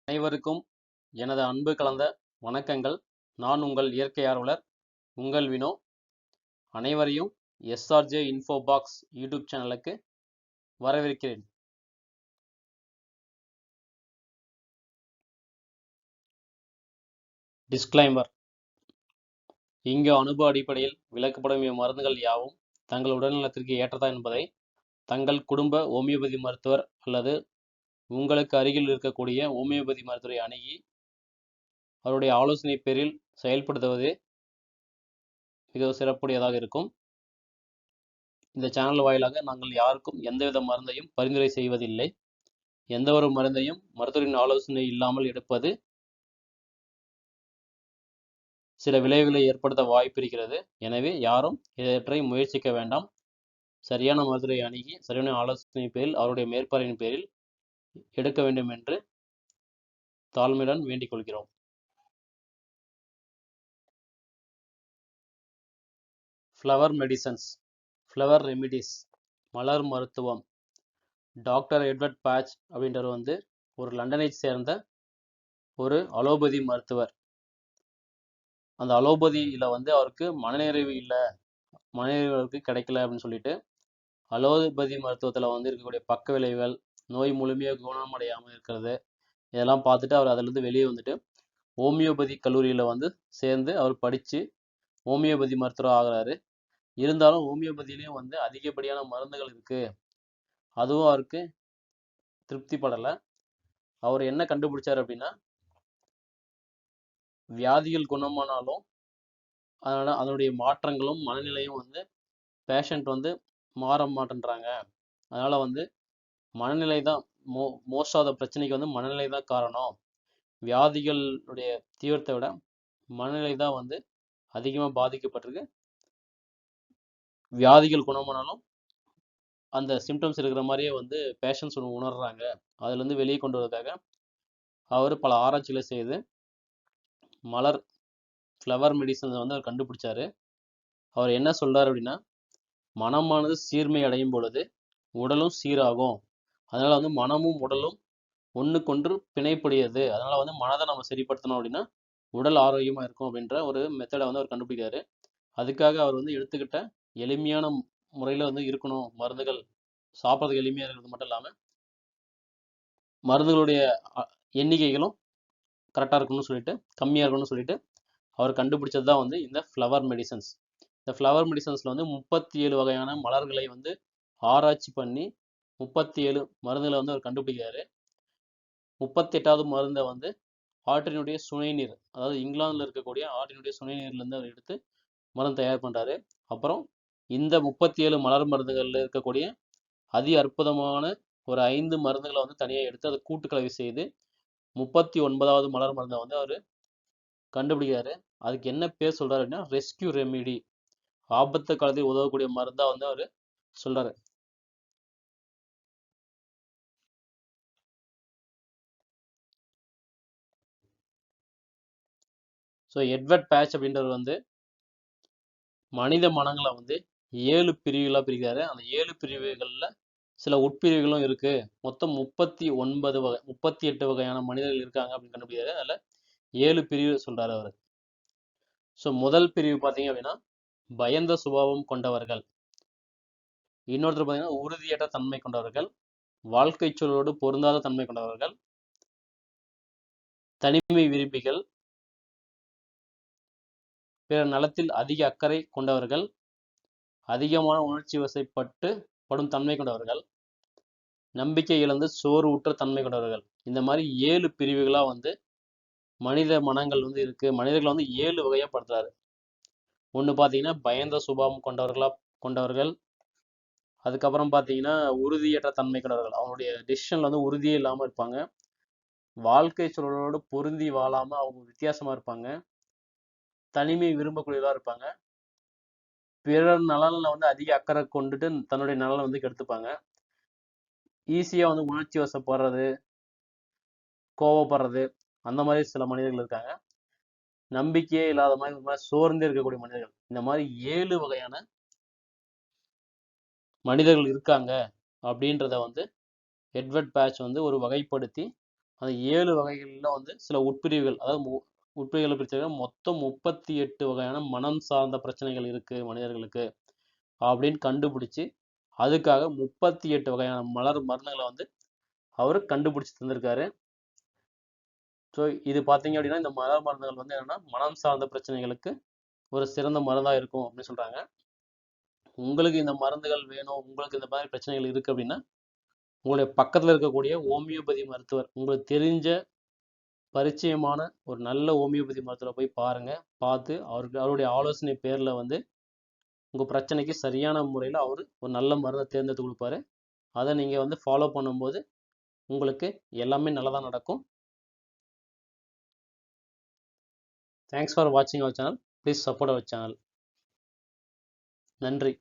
அனைவருக்கும் எனது அன்பு கலந்த வணக்கங்கள். நான் உங்கள் இயற்கை ஆர்வலர் உங்கள் வினோ. அனைவரையும் எஸ்ஆர்ஜே இன்ஃபோ பாக்ஸ் யூடியூப் சேனலுக்கு வரவேற்கிறேன். டிஸ்க்ளைமர்: இங்கு அனுபவ அடிப்படையில் விளக்கப்படும் மருந்துகள் யாவும் தங்கள் உடல்நலத்திற்கு ஏற்றதா என்பதை தங்கள் குடும்ப ஹோமியோபதி மருத்துவர் அல்லது உங்களுக்கு அருகில் இருக்கக்கூடிய ஹோமியோபதி மருத்துவரை அணுகி அவருடைய ஆலோசனை பேரில் செயல்படுத்துவதே மிக சிறப்புடையதாக இருக்கும். இந்த சேனல் வாயிலாக நாங்கள் யாருக்கும் எந்தவித மருந்தையும் பரிந்துரை செய்வதில்லை. எந்த ஒரு மருந்தையும் மருத்துவரின் ஆலோசனை இல்லாமல் எடுப்பது சில விளைவுகளை ஏற்படுத்த வாய்ப்பு இருக்கிறது. எனவே யாரும் இவற்றை முயற்சிக்க வேண்டாம். சரியான மருத்துவரை அணுகி சரியான ஆலோசனை பேரில் அவருடைய மேற்பார்வையின் பேரில் எடுக்க வேண்டும் என்று தாழ்மையுடன் வேண்டிக் கொள்கிறோம். ஃப்ளவர் மெடிசன்ஸ், ஃப்ளவர் ரெமிடிஸ், மலர் மருத்துவம். டாக்டர் எட்வர்ட் பேட்ச் அப்படின்றவர் ஒரு லண்டனை சேர்ந்த ஒரு அலோபதி மருத்துவர். அந்த அலோபதியில் அவருக்கு மனநிறைவு இல்லை, மனநிறைவு அவருக்கு கிடைக்கல அப்படின்னு சொல்லிட்டு அலோபதி மருத்துவத்தில் இருக்கக்கூடிய பக்க விளைவுகள், நோய் முழுமையாக குணமடையாமல் இருக்கிறது, இதெல்லாம் பார்த்துட்டு அவர் அதிலிருந்து வெளியே வந்துட்டு ஹோமியோபதி கல்லூரியில் சேர்ந்து அவர் படித்து ஹோமியோபதி மருத்துவர் ஆகிறாரு. இருந்தாலும் ஹோமியோபதியிலையும் அதிகப்படியான மருந்துகள் இருக்குது, அதுவும் அவருக்கு திருப்திப்படலை. அவர் என்ன கண்டுபிடிச்சார் அப்படின்னா, வியாதிகள் குணமானாலும் அதனுடைய மாற்றங்களும் மனநிலையும் பேஷண்ட் மாற மாட்டேன்றாங்க. அதனால் மனநிலை தான் மோஸ்ட் ஆஃப் த பிரச்சனைக்கு மனநிலை தான் காரணம். வியாதிகளுடைய தீவிரத்தை விட மனநிலை தான் அதிகமாக பாதிக்கப்பட்டிருக்கு. வியாதிகள் குணமானாலும் அந்த சிம்டம்ஸ் இருக்கிற மாதிரியே பேஷண்ட்ஸ் உணர்றாங்க. அதுலேருந்து வெளியே கொண்டு வரதுக்காக அவர் பல ஆராய்ச்சிகளை செய்து மலர் ஃப்ளவர் மெடிசன்ஸ் அவர் கண்டுபிடிச்சாரு. அவர் என்ன சொல்றாரு அப்படின்னா, மனமானது சீர்மை அடையும் பொழுது உடலும் சீராகும். அதனால மனமும் உடலும் ஒன்றுக்கொன்று பிணைப்படையது. அதனால மனதை நம்ம சரிப்படுத்தணும் அப்படின்னா உடல் ஆரோக்கியமாக இருக்கும் அப்படின்ற ஒரு மெத்தடை அவர் கண்டுபிடிக்கிறாரு. அதுக்காக அவர் எடுத்துக்கிட்ட எளிமையான முறையில் இருக்கணும். மருந்துகள் சாப்பிட்றதுக்கு எளிமையாக இருக்கிறது மட்டும் இல்லாமல் மருந்துகளுடைய எண்ணிக்கைகளும் கரெக்டாக இருக்கணும்னு சொல்லிட்டு, கம்மியாக இருக்கணும்னு சொல்லிட்டு அவர் கண்டுபிடிச்சது தான் இந்த ஃப்ளவர் மெடிசன்ஸ். இந்த ஃப்ளவர் மெடிசன்ஸில் 37 வகையான மலர்களை ஆராய்ச்சி பண்ணி 37 மருந்துகளை அவர் கண்டுபிடிக்கிறாரு. 38வது மருந்தை ஆற்றினுடைய சுனைநீர், அதாவது இங்கிலாந்தில் இருக்கக்கூடிய ஆற்றினுடைய சுனைநீர்லேருந்து அவர் எடுத்து மருந்து தயார் பண்ணுறாரு. அப்புறம் இந்த 37 மலர் மருந்துகளில் இருக்கக்கூடிய அதி அற்புதமான ஒரு 5 மருந்துகளை தனியாக எடுத்து அதை கூட்டுக்கலவை செய்து 39வது மலர் மருந்தை அவர் கண்டுபிடிக்கிறாரு. அதுக்கு என்ன பேர் சொல்றாரு அப்படின்னா, ரெஸ்கியூ ரெமிடி, ஆபத்து காலத்தில் உதவக்கூடிய மருந்தா அவர் சொல்றாரு. ஸோ எட்வர்ட் பேட்ச் அப்படின்றவர் மனித மனங்களை 7 பிரிவுகளாக பிரிக்கிறாரு. அந்த 7 பிரிவுகளில் சில உட்பிரிவுகளும் இருக்கு. மொத்தம் 38 வகையான மனிதர்கள் இருக்காங்க அப்படின்னு கண்டுபிடிக்கிறாரு. அதில் 7 பிரிவு சொல்றாரு அவர். ஸோ முதல் பிரிவு பார்த்தீங்க அப்படின்னா பயந்த சுபாவம் கொண்டவர்கள். இன்னொருத்தர் பார்த்தீங்கன்னா உறுதியற்ற தன்மை கொண்டவர்கள், வாழ்க்கை சூழலோடு பொருந்தாத தன்மை கொண்டவர்கள், தனிமை விரும்பிகள், பிற நலத்தில் அதிக அக்கறை கொண்டவர்கள், அதிகமான உணர்ச்சி வசப்பட்டு படும் தன்மை கொண்டவர்கள், நம்பிக்கை இழந்து சோர்வுற்ற தன்மை கொண்டவர்கள். இந்த மாதிரி 7 பிரிவுகளா மனித மனங்கள் இருக்கு. மனிதர்கள் 7 வகையா படுத்துறாரு. ஒன்று பார்த்தீங்கன்னா பயந்த சுபாவம் கொண்டவர்கள். அதுக்கப்புறம் பார்த்தீங்கன்னா உறுதியற்ற தன்மை கொண்டவர்கள். அவங்களுடைய டிசிஷன்ல உறுதியே இல்லாமல் இருப்பாங்க. வாழ்க்கை சூழலோடு பொருந்தி வாழாம அவங்க வித்தியாசமா இருப்பாங்க. தனிமை விரும்பக்கூடியவர்களா இருப்பாங்க. பிறர் நலனில் அதிக அக்கறை கொண்டுட்டு தன்னுடைய நலனை கெடுத்துப்பாங்க. ஈஸியா உணர்ச்சி வசப்படுறது, கோவப்படுறது, அந்த மாதிரி சில மனிதர்கள் இருக்காங்க. நம்பிக்கையே இல்லாத மாதிரி சோர்ந்தே இருக்கக்கூடிய மனிதர்கள். இந்த மாதிரி 7 வகையான மனிதர்கள் இருக்காங்க அப்படின்றத எட்வர்ட் பேட்ச் ஒரு வகைப்படுத்தி அந்த 7 வகைகளில் வந்து சில உட்பிரிவுகள், அதாவது உட்பிரிவுகளை பிரிச்சாக்க மொத்தம் 38 வகையான மனம் சார்ந்த பிரச்சனைகள் இருக்கு மனிதர்களுக்கு அப்படின்னு கண்டுபிடிச்சு, அதுக்காக 38 வகையான மலர் மருந்துகளை வந்து அவர் கண்டுபிடிச்சு தந்திருக்காரு. ஸோ இது பார்த்தீங்க அப்படின்னா இந்த மலர் மருந்துகள் வந்து என்னன்னா மனம் சார்ந்த பிரச்சனைகளுக்கு ஒரு சிறந்த மருந்தாக இருக்கும் அப்படின்னு சொல்றாங்க. உங்களுக்கு இந்த மருந்துகள் வேணும், உங்களுக்கு இந்த மாதிரி பிரச்சனைகள் இருக்கு அப்படின்னா உங்களுடைய பக்கத்தில் இருக்கக்கூடிய ஹோமியோபதி மருத்துவர், உங்களுக்கு தெரிஞ்ச பரிச்சயமான ஒரு நல்ல ஹோமியோபதி மருத்துவரை போய் பாருங்க. பார்த்து அவருடைய ஆலோசனை பேரில் வந்து உங்கள் பிரச்சனைக்கு சரியான முறையில் அவர் ஒரு நல்ல மருந்தை தேர்ந்தெடுத்து கொடுப்பாரு. அதை நீங்கள் வந்து ஃபாலோ பண்ணும்போது உங்களுக்கு எல்லாமே நல்லதாக நடக்கும். தேங்க்ஸ் ஃபார் வாட்சிங் our channel. Please support our channel. நன்றி.